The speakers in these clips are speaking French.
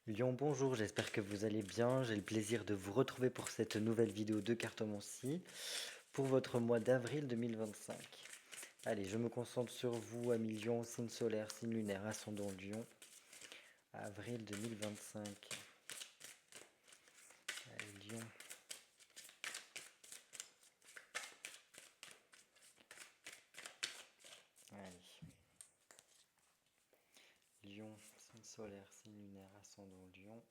Lyon, bonjour, j'espère que vous allez bien. J'ai le plaisir de vous retrouver pour cette nouvelle vidéo de cartomancie pour votre mois d'avril 2025. Allez, je me concentre sur vous, amis Lion, signe solaire, signe lunaire, ascendant Lion, avril 2025. Allez, Lion. Allez. Lion, signe solaire, signe lunaire, ascendant Lion,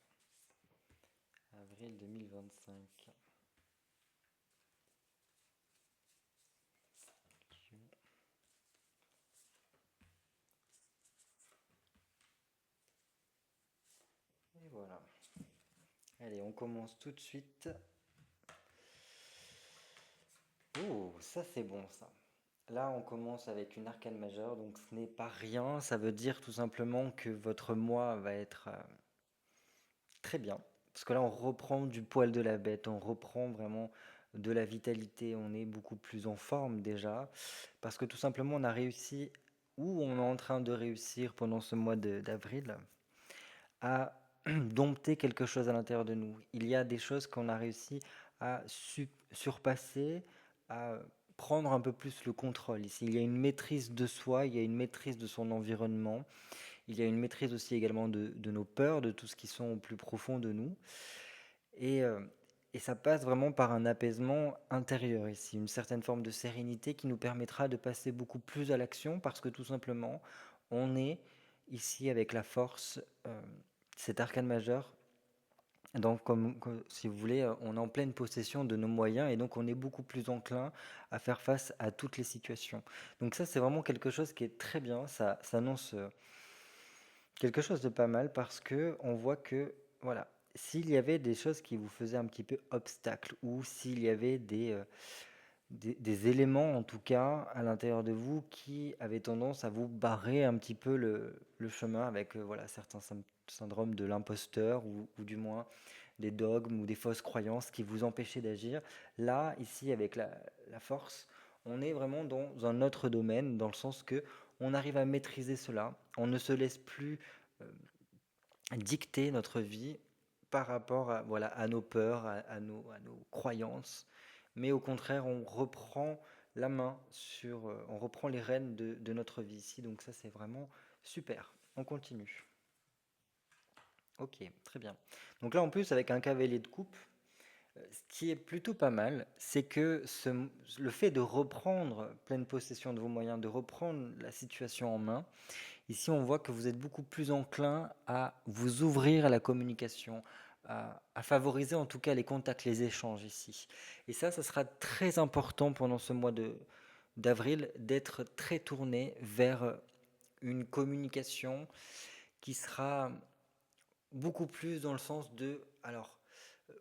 avril 2025. Lion. Et voilà. Allez, on commence tout de suite. Oh, ça c'est bon ça. Là, on commence avec une arcane majeure, donc ce n'est pas rien. Ça veut dire tout simplement que votre mois va être très bien. Parce que là, on reprend du poil de la bête, on reprend vraiment de la vitalité, on est beaucoup plus en forme déjà. Parce que tout simplement, on a réussi, ou on est en train de réussir pendant ce mois d'avril, à dompter quelque chose à l'intérieur de nous. Il y a des choses qu'on a réussi à surpasser, à prendre un peu plus le contrôle ici. Il y a une maîtrise de soi, il y a une maîtrise de son environnement, il y a une maîtrise aussi également de nos peurs, de tout ce qui sont au plus profond de nous. Et, euh, et ça passe vraiment par un apaisement intérieur ici, une certaine forme de sérénité qui nous permettra de passer beaucoup plus à l'action parce que tout simplement, on est ici avec la force, cet arcane majeur. Donc, si vous voulez, on est en pleine possession de nos moyens et donc on est beaucoup plus enclin à faire face à toutes les situations. Donc ça, c'est vraiment quelque chose qui est très bien. Ça annonce quelque chose de pas mal parce que on voit que, voilà, s'il y avait des choses qui vous faisaient un petit peu obstacle ou s'il y avait des éléments, en tout cas, à l'intérieur de vous qui avaient tendance à vous barrer un petit peu le chemin avec, voilà, certains syndromes de l'imposteur ou du moins des dogmes ou des fausses croyances qui vous empêchaient d'agir. Là, ici, avec la force, on est vraiment dans un autre domaine, dans le sens que on arrive à maîtriser cela. On ne se laisse plus euh, dicter notre vie par rapport à, voilà, à nos peurs, à nos croyances, mais au contraire, on reprend la main sur, on reprend les rênes de notre vie ici. Donc ça, c'est vraiment super. On continue. Ok, très bien. Donc là, en plus, avec un cavalier de coupe, ce qui est plutôt pas mal, c'est que le fait de reprendre pleine possession de vos moyens, de reprendre la situation en main, ici on voit que vous êtes beaucoup plus enclin à vous ouvrir à la communication, à favoriser en tout cas les contacts, les échanges ici. Et ça sera très important pendant ce mois d'avril d'être très tourné vers une communication qui sera beaucoup plus dans le sens de, alors,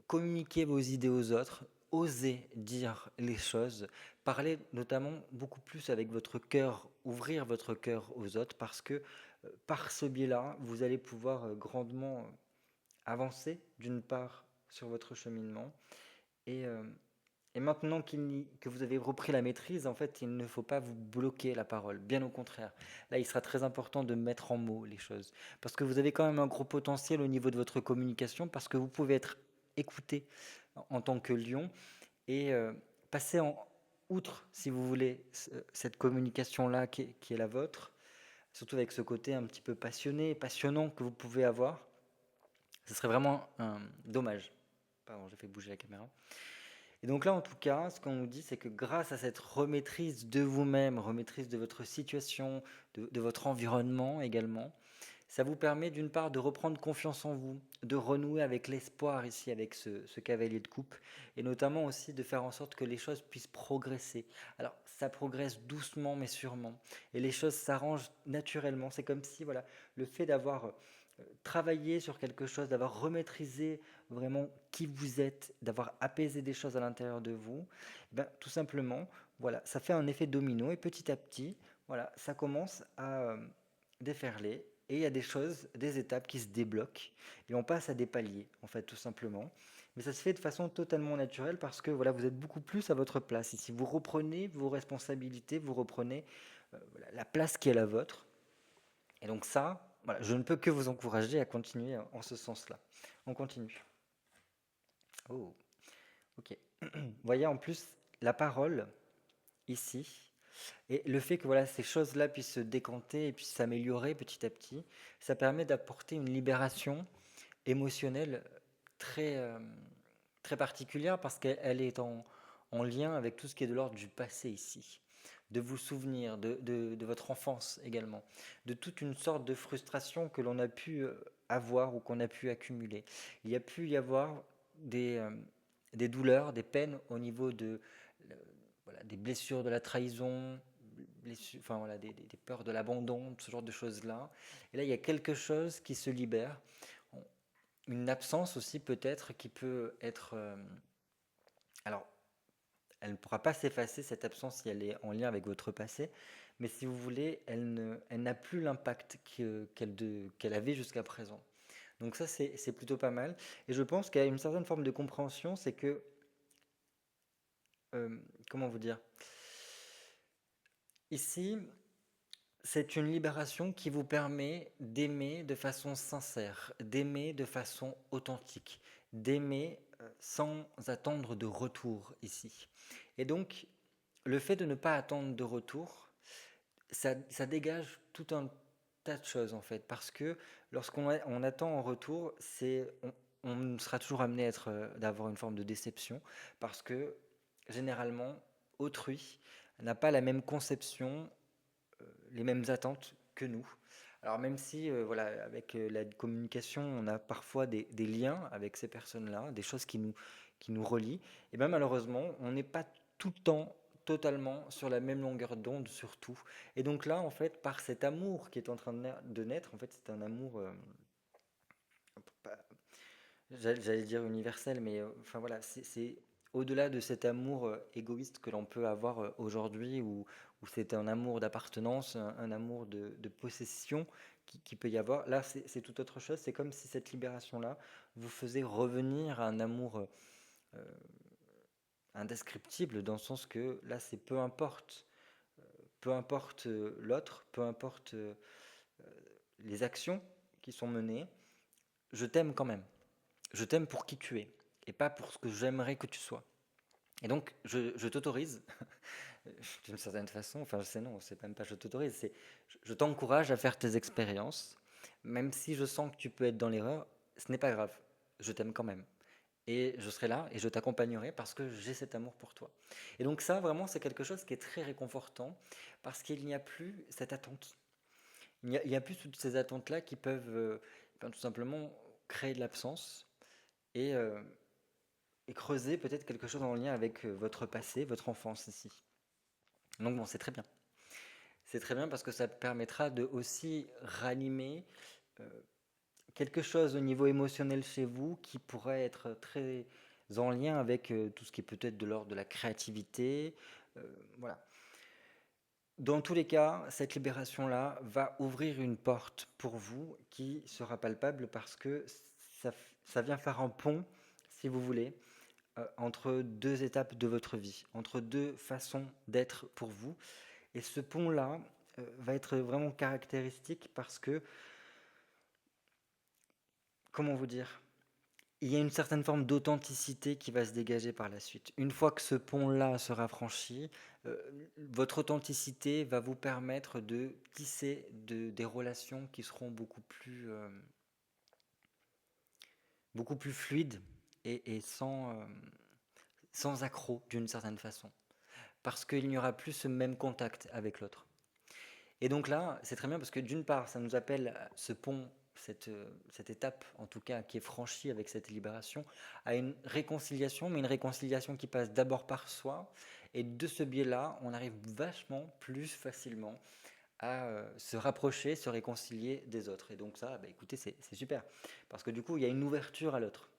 communiquer vos idées aux autres, oser dire les choses, parler notamment beaucoup plus avec votre cœur, ouvrir votre cœur aux autres, parce que par ce biais-là, vous allez pouvoir grandement avancer, d'une part, sur votre cheminement, et, euh, et maintenant que vous avez repris la maîtrise, en fait, il ne faut pas vous bloquer la parole, bien au contraire. Là, il sera très important de mettre en mots les choses, parce que vous avez quand même un gros potentiel au niveau de votre communication, parce que vous pouvez être écouté en tant que lion et passer outre, si vous voulez, cette communication-là qui est la vôtre, surtout avec ce côté un petit peu passionné, passionnant que vous pouvez avoir. Ce serait vraiment dommage. Pardon, j'ai fait bouger la caméra. Et donc là, en tout cas, ce qu'on nous dit, c'est que grâce à cette remaîtrise de vous-même, remaîtrise de votre situation, de votre environnement également, ça vous permet d'une part de reprendre confiance en vous, de renouer avec l'espoir ici, avec ce cavalier de coupe, et notamment aussi de faire en sorte que les choses puissent progresser. Alors, ça progresse doucement mais sûrement, et les choses s'arrangent naturellement. C'est comme si, voilà, le fait d'avoir travaillé sur quelque chose, d'avoir remaîtrisé vraiment qui vous êtes, d'avoir apaisé des choses à l'intérieur de vous, eh ben, tout simplement, voilà, ça fait un effet domino, et petit à petit, voilà, ça commence à déferler et il y a des choses, des étapes qui se débloquent et on passe à des paliers en fait tout simplement. Mais ça se fait de façon totalement naturelle parce que voilà, vous êtes beaucoup plus à votre place ici. Vous reprenez vos responsabilités, vous reprenez voilà, la place qui est la vôtre. Et donc ça, Voilà, je ne peux que vous encourager à continuer en ce sens-là. On continue. Oh, ok. Voyez en plus la parole ici et le fait que voilà, ces choses-là puissent se décanter et puissent s'améliorer petit à petit, ça permet d'apporter une libération émotionnelle très, très particulière parce qu'elle est en lien avec tout ce qui est de l'ordre du passé ici, de vous souvenir, de votre enfance également, de toute une sorte de frustration que l'on a pu avoir ou qu'on a pu accumuler. Il y a pu y avoir des douleurs, des peines au niveau euh, voilà, des blessures de la trahison, enfin, voilà, des peurs de l'abandon, ce genre de choses-là. Et là, il y a quelque chose qui se libère. Une absence aussi peut-être qui peut être... alors, elle ne pourra pas s'effacer, cette absence, si elle est en lien avec votre passé, mais si vous voulez, elle n'a plus l'impact qu'elle avait jusqu'à présent. Donc ça, c'est plutôt pas mal. Et je pense qu'il y a une certaine forme de compréhension, c'est que, euh, comment vous dire, ici, c'est une libération qui vous permet d'aimer de façon sincère, d'aimer de façon authentique, d'aimer sans attendre de retour ici. Et donc, le fait de ne pas attendre de retour, ça dégage tout un tas de choses en fait, parce que lorsqu'on attend en retour, on sera toujours amené à d'avoir une forme de déception, parce que généralement, autrui n'a pas la même conception, les mêmes attentes que nous. Alors même si, voilà, avec la communication, on a parfois des liens avec ces personnes-là, des choses qui nous relient, et bien malheureusement, on n'est pas tout le temps totalement sur la même longueur d'onde sur tout. Et donc là, en fait, par cet amour qui est en train de naître, en fait, c'est un amour, j'allais dire universel, mais enfin voilà, c'est au-delà de cet amour égoïste que l'on peut avoir aujourd'hui, où c'est un amour d'appartenance, un amour de possession qui peut y avoir. Là, c'est tout autre chose. C'est comme si cette libération-là vous faisait revenir à un amour indescriptible, dans le sens que là, c'est peu importe l'autre, peu importe les actions qui sont menées, je t'aime quand même. Je t'aime pour qui tu es et pas pour ce que j'aimerais que tu sois. Et donc, je t'autorise, d'une certaine façon, enfin, je sais non, c'est même pas je t'autorise, c'est je t'encourage à faire tes expériences, même si je sens que tu peux être dans l'erreur, ce n'est pas grave, je t'aime quand même. Et je serai là et je t'accompagnerai parce que j'ai cet amour pour toi. Et donc ça, vraiment, c'est quelque chose qui est très réconfortant parce qu'il n'y a plus cette attente. Il n'y a plus toutes ces attentes-là qui peuvent ben, tout simplement créer de l'absence et, euh, et creuser peut-être quelque chose en lien avec votre passé, votre enfance ici. Donc bon, c'est très bien. C'est très bien parce que ça permettra de aussi ranimer euh, quelque chose au niveau émotionnel chez vous qui pourrait être très en lien avec tout ce qui est peut-être de l'ordre de la créativité. euh, voilà. Dans tous les cas, cette libération-là va ouvrir une porte pour vous qui sera palpable parce que ça, ça vient faire un pont, si vous voulez, entre deux étapes de votre vie, entre deux façons d'être pour vous. Et ce pont-là va être vraiment caractéristique parce que, comment vous dire, il y a une certaine forme d'authenticité qui va se dégager par la suite. Une fois que ce pont-là sera franchi, euh, votre authenticité va vous permettre de tisser des relations qui seront beaucoup plus fluides et sans accroc d'une certaine façon. Parce qu'il n'y aura plus ce même contact avec l'autre. Et donc là, c'est très bien parce que d'une part, ça nous appelle ce pont, cette étape en tout cas qui est franchie avec cette libération, à une réconciliation, mais une réconciliation qui passe d'abord par soi. Et de ce biais-là, on arrive vachement plus facilement à se rapprocher, se réconcilier des autres. Et donc ça, bah, écoutez, c'est super. Parce que du coup, il y a une ouverture à l'autre.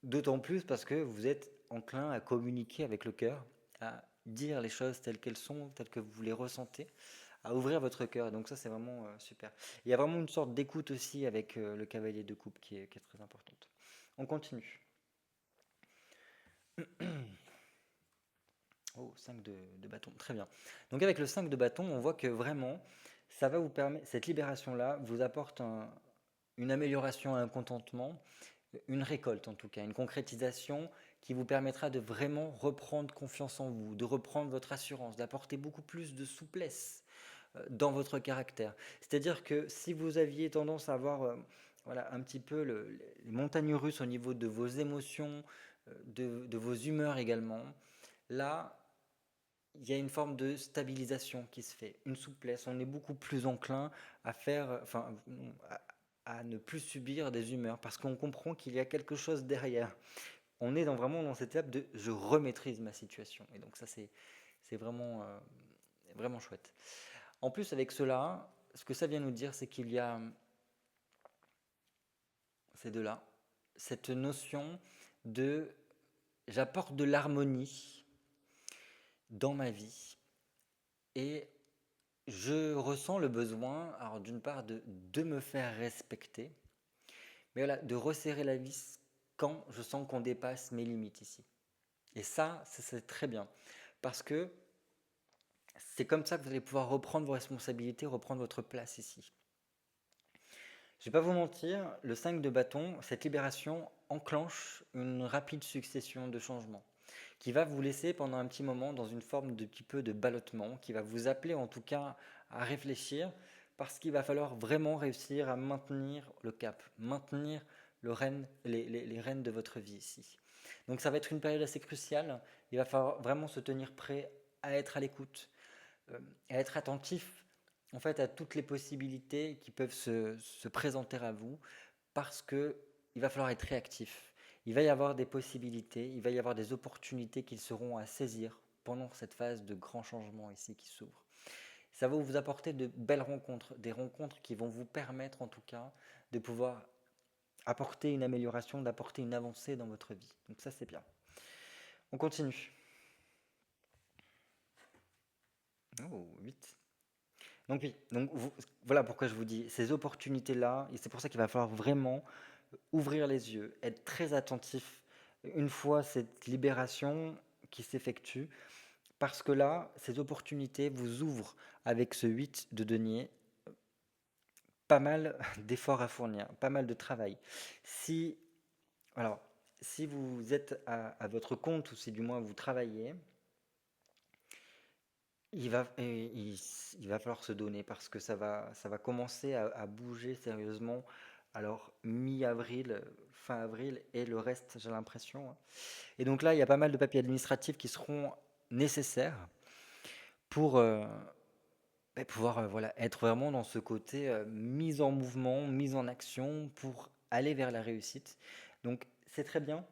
D'autant plus parce que vous êtes enclin à communiquer avec le cœur, à dire les choses telles qu'elles sont, telles que vous les ressentez, à ouvrir votre cœur. Donc ça, c'est vraiment super. Il y a vraiment une sorte d'écoute aussi avec le cavalier de coupe qui est très importante. On continue. Oh, 5 de bâton, très bien. Donc avec le 5 de bâton, on voit que vraiment, Ça va vous permettre, cette libération-là vous apporte une amélioration, un contentement, une récolte en tout cas, une concrétisation qui vous permettra de vraiment reprendre confiance en vous, de reprendre votre assurance, d'apporter beaucoup plus de souplesse dans votre caractère. C'est-à-dire que si vous aviez tendance à avoir voilà, un petit peu les montagnes russes au niveau de vos émotions, de vos humeurs également, là, il y a une forme de stabilisation qui se fait, une souplesse. On est beaucoup plus enclin à faire, enfin, à ne plus subir des humeurs parce qu'on comprend qu'il y a quelque chose derrière. On est vraiment dans cette étape de je remaîtrise ma situation. Et donc ça, c'est vraiment, vraiment chouette. En plus, avec cela, ce que ça vient nous dire, c'est qu'il y a ces deux-là, cette notion de j'apporte de l'harmonie dans ma vie et je ressens le besoin, alors d'une part, de me faire respecter, mais voilà, de resserrer la vis quand je sens qu'on dépasse mes limites ici. Et ça, c'est très bien. Parce que c'est comme ça que vous allez pouvoir reprendre vos responsabilités, reprendre votre place ici. Je ne vais pas vous mentir, le 5 de bâton, cette libération enclenche une rapide succession de changements qui va vous laisser pendant un petit moment dans une forme de petit peu de ballottement, qui va vous appeler en tout cas à réfléchir, parce qu'il va falloir vraiment réussir à maintenir le cap, maintenir les rênes de votre vie ici. Donc ça va être une période assez cruciale, il va falloir vraiment se tenir prêt à être à l'écoute, à être attentif en fait à toutes les possibilités qui peuvent se présenter à vous, parce que il va falloir être réactif. Il va y avoir des possibilités, il va y avoir des opportunités qui seront à saisir pendant cette phase de grand changement ici qui s'ouvre. Ça va vous apporter de belles rencontres, des rencontres qui vont vous permettre en tout cas de pouvoir apporter une amélioration, d'apporter une avancée dans votre vie. Donc ça c'est bien. On continue. Oh, 8. Donc oui, voilà pourquoi je vous dis, ces opportunités-là, et c'est pour ça qu'il va falloir vraiment ouvrir les yeux, être très attentif une fois cette libération qui s'effectue, parce que là, ces opportunités vous ouvrent avec ce 8 de denier pas mal d'efforts à fournir, pas mal de travail. Si, alors, si vous êtes à votre compte, ou si du moins vous travaillez, il va falloir se donner parce que ça va commencer à bouger sérieusement. Alors, mi-avril, fin avril, et le reste, j'ai l'impression, hein. Et donc là, il y a pas mal de papiers administratifs qui seront nécessaires pour pouvoir voilà, être vraiment dans ce côté mise en mouvement, mise en action pour aller vers la réussite. Donc c'est très bien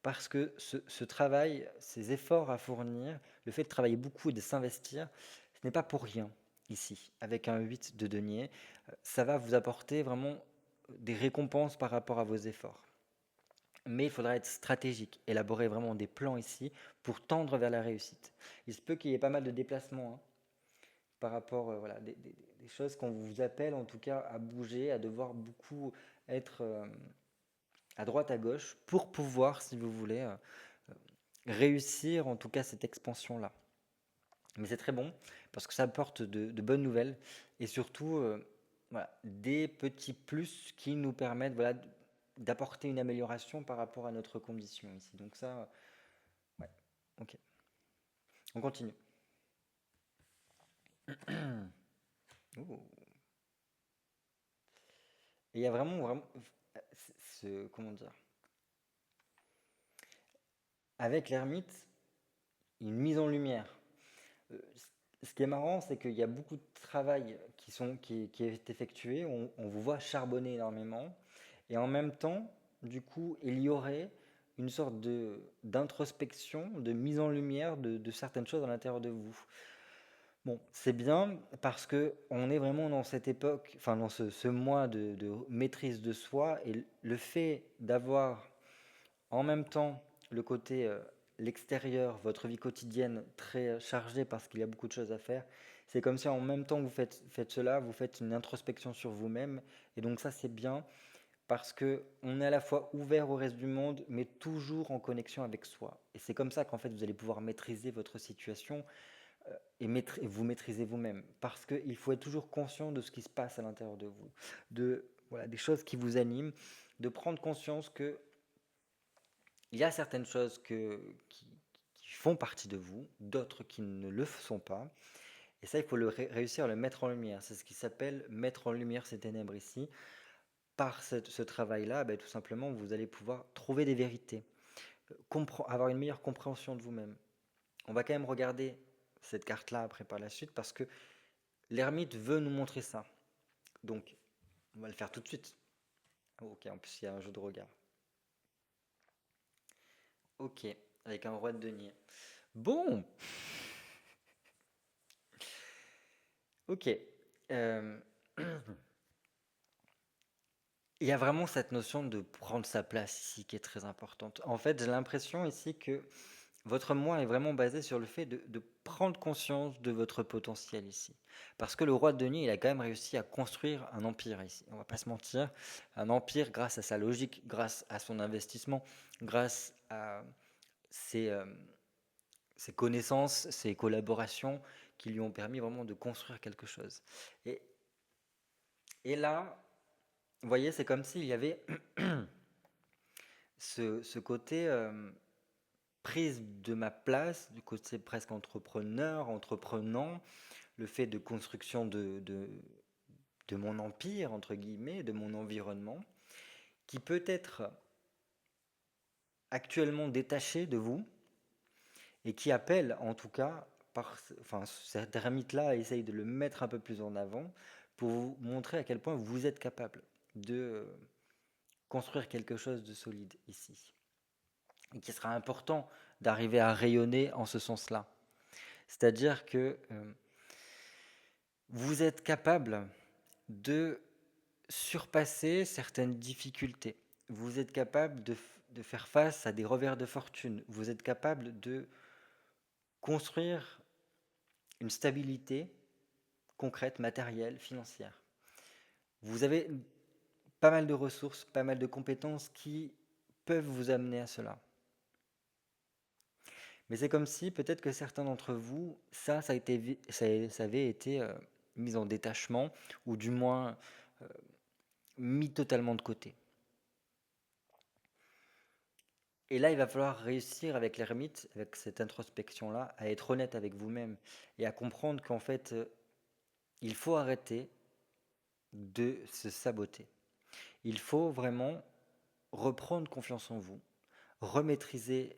parce que ce travail, ces efforts à fournir, le fait de travailler beaucoup et de s'investir, ce n'est pas pour rien ici. Avec un 8 de denier, ça va vous apporter vraiment des récompenses par rapport à vos efforts. Mais il faudra être stratégique, élaborer vraiment des plans ici pour tendre vers la réussite. Il se peut qu'il y ait pas mal de déplacements hein, par rapport voilà, des choses qu'on vous appelle en tout cas à bouger, à devoir beaucoup être à droite, à gauche pour pouvoir, si vous voulez, réussir en tout cas cette expansion-là. Mais c'est très bon parce que ça apporte de bonnes nouvelles et surtout voilà, des petits plus qui nous permettent voilà, d'apporter une amélioration par rapport à notre condition ici. Donc ça, ouais, ok. On continue. Ouh. Et il y a vraiment, comment dire, avec l'ermite, une mise en lumière. Euh, Ce qui est marrant, c'est qu'il y a beaucoup de travail qui est effectué. On vous voit charbonner énormément. Et en même temps, du coup, il y aurait une sorte d'introspection, de mise en lumière de certaines choses à l'intérieur de vous. Bon, c'est bien parce que on est vraiment dans cette époque, enfin dans ce mois de maîtrise de soi et le fait d'avoir en même temps le côté l'extérieur, votre vie quotidienne très chargée parce qu'il y a beaucoup de choses à faire, c'est comme si en même temps que faites cela, vous faites une introspection sur vous-même et donc ça c'est bien parce que on est à la fois ouvert au reste du monde mais toujours en connexion avec soi et c'est comme ça qu'en fait vous allez pouvoir maîtriser votre situation et vous maîtriser vous-même. Parce qu'il faut être toujours conscient de ce qui se passe à l'intérieur de vous, voilà, des choses qui vous animent, de prendre conscience que il y a certaines choses qui font partie de vous, d'autres qui ne le sont pas. Et ça, il faut réussir à le mettre en lumière. C'est ce qui s'appelle mettre en lumière ces ténèbres ici. Par ce travail-là, ben, tout simplement, vous allez pouvoir trouver des vérités, avoir une meilleure compréhension de vous-même. On va quand même regarder cette carte-là après par la suite parce que l'ermite veut nous montrer ça. Donc, on va le faire tout de suite. Ok, en plus, il y a un jeu de regard. Ok, avec un roi de denier. Bon, ok. Euh, Il y a vraiment cette notion de prendre sa place ici qui est très importante. En fait, j'ai l'impression ici que votre moi est vraiment basé sur le fait de prendre conscience de votre potentiel ici. Parce que le roi de denier, il a quand même réussi à construire un empire ici. On va pas se mentir. Un empire grâce à sa logique, grâce à son investissement, grâce à ses, euh, ses connaissances, ses collaborations qui lui ont permis vraiment de construire quelque chose. Et, et là, vous voyez, c'est comme s'il y avait ce côté prise de ma place, du côté presque entrepreneur, entreprenant, le fait de construction de mon empire, entre guillemets, de mon environnement, qui peut être actuellement détaché de vous et qui appelle en tout cas, enfin cet ermite-là essaye de le mettre un peu plus en avant pour vous montrer à quel point vous êtes capable de construire quelque chose de solide ici. Et qui sera important d'arriver à rayonner en ce sens-là. C'est-à-dire que vous êtes capable de surpasser certaines difficultés. Vous êtes capable de faire face à des revers de fortune. Vous êtes capable de construire une stabilité concrète, matérielle, financière. Vous avez pas mal de ressources, pas mal de compétences qui peuvent vous amener à cela. Mais c'est comme si peut-être que certains d'entre vous, ça avait été mis en détachement ou du moins mis totalement de côté. Et là, il va falloir réussir avec l'ermite, avec cette introspection-là, à être honnête avec vous-même et à comprendre qu'en fait, il faut arrêter de se saboter. Il faut vraiment reprendre confiance en vous, remaîtriser,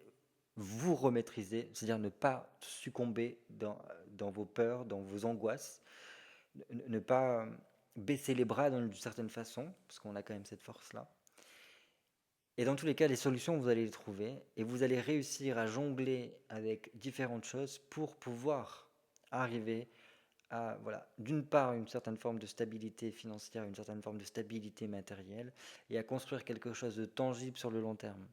vous remaîtriser, c'est-à-dire ne pas succomber dans vos peurs, dans vos angoisses, ne pas baisser les bras d'une certaine façon, parce qu'on a quand même cette force-là. Et dans tous les cas, les solutions, vous allez les trouver et vous allez réussir à jongler avec différentes choses pour pouvoir arriver à, voilà, d'une part, une certaine forme de stabilité financière, une certaine forme de stabilité matérielle et à construire quelque chose de tangible sur le long terme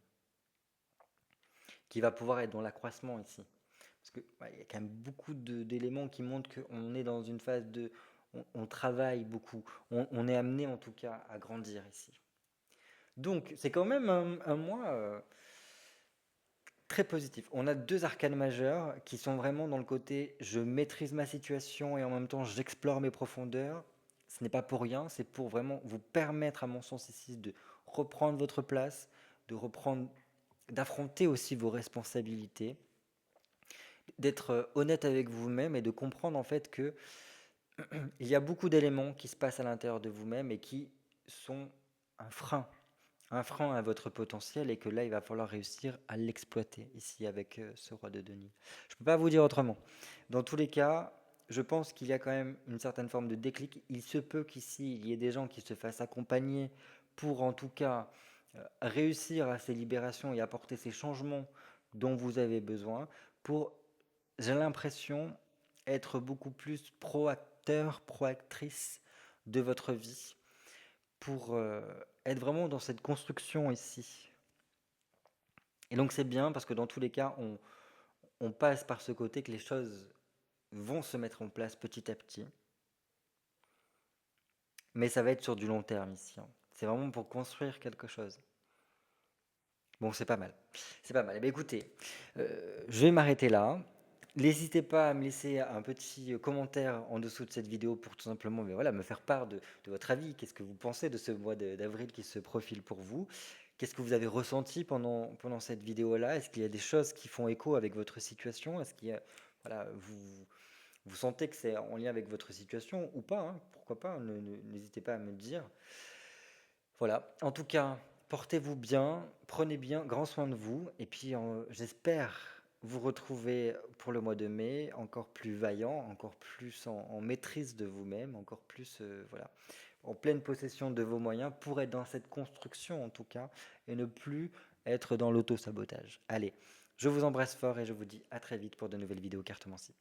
qui va pouvoir être dans l'accroissement ici. Parce que il y a quand même beaucoup d'éléments qui montrent qu'on est dans une phase de... On travaille beaucoup, on est amené en tout cas à grandir ici. Donc c'est quand même un mois très positif. On a deux arcanes majeures qui sont vraiment dans le côté je maîtrise ma situation et en même temps j'explore mes profondeurs. Ce n'est pas pour rien, c'est pour vraiment vous permettre, à mon sens ici, de reprendre votre place, de reprendre, d'affronter aussi vos responsabilités, d'être honnête avec vous-même et de comprendre en fait que il y a beaucoup d'éléments qui se passent à l'intérieur de vous-même et qui sont un frein à votre potentiel et que là, il va falloir réussir à l'exploiter ici avec ce roi de denier. Je ne peux pas vous dire autrement. Dans tous les cas, je pense qu'il y a quand même une certaine forme de déclic. Il se peut qu'ici, il y ait des gens qui se fassent accompagner pour en tout cas réussir à ces libérations et apporter ces changements dont vous avez besoin pour, j'ai l'impression, être beaucoup plus proacteur, proactrice de votre vie pour être vraiment dans cette construction ici. Et donc c'est bien parce que dans tous les cas, on passe par ce côté que les choses vont se mettre en place petit à petit. Mais ça va être sur du long terme ici, hein. C'est vraiment pour construire quelque chose. Bon, c'est pas mal. C'est pas mal. Eh bien, écoutez, je vais m'arrêter là. N'hésitez pas à me laisser un petit commentaire en dessous de cette vidéo pour tout simplement mais voilà, me faire part de votre avis. Qu'est-ce que vous pensez de ce mois d'avril qui se profile pour vous? Qu'est-ce que vous avez ressenti pendant cette vidéo-là? Est-ce qu'il y a des choses qui font écho avec votre situation? Est-ce qu'il y a, voilà, vous sentez que c'est en lien avec votre situation ou pas, hein? Pourquoi pas? N'hésitez pas à me le dire. Voilà. En tout cas, portez-vous bien, prenez bien grand soin de vous, et puis j'espère vous retrouver pour le mois de mai encore plus vaillant, encore plus en maîtrise de vous-même, encore plus voilà, en pleine possession de vos moyens pour être dans cette construction en tout cas, et ne plus être dans l'auto-sabotage. Allez, je vous embrasse fort et je vous dis à très vite pour de nouvelles vidéos cartomancie.